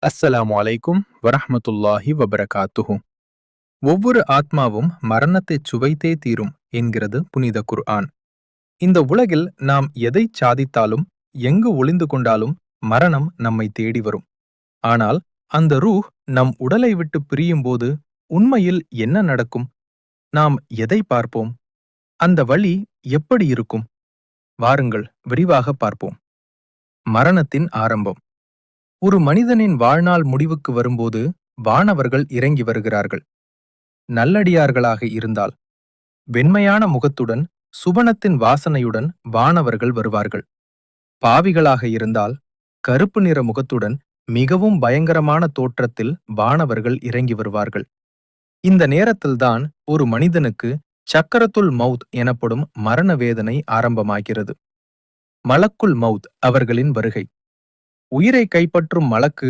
அஸ்ஸலாமு அலைக்கும் வரஹ்மத்துல்லாஹி வபரகாத்துஹு. ஒவ்வொரு ஆத்மாவும் மரணத்தைச் சுவைத்தே தீரும் என்கிறது புனித குர்ஆன். இந்த உலகில் நாம் எதைச் சாதித்தாலும், எங்கு ஒளிந்து கொண்டாலும் மரணம் நம்மை தேடி வரும். ஆனால் அந்த ரூஹ் நம் உடலை விட்டு பிரியும்போது உண்மையில் என்ன நடக்கும்? நாம் எதை பார்ப்போம்? அந்த வழி எப்படி இருக்கும்? வாருங்கள் விரிவாக பார்ப்போம். மரணத்தின் ஆரம்பம். ஒரு மனிதனின் வாழ்நாள் முடிவுக்கு வரும்போது வானவர்கள் இறங்கி வருகிறார்கள். நல்லடியார்களாக இருந்தால் வெண்மையான முகத்துடன் சுவனத்தின் வாசனையுடன் வானவர்கள் வருவார்கள். பாவிகளாக இருந்தால் கருப்பு நிற முகத்துடன் மிகவும் பயங்கரமான தோற்றத்தில் வானவர்கள் இறங்கி வருவார்கள். இந்த நேரத்தில்தான் ஒரு மனிதனுக்கு சக்கரத்துல் மவுத் எனப்படும் மரண வேதனை ஆரம்பமாகிறது. மலக்குல் மவுத் அவர்களின் வருகை. உயிரை கைப்பற்றும் மலக்கு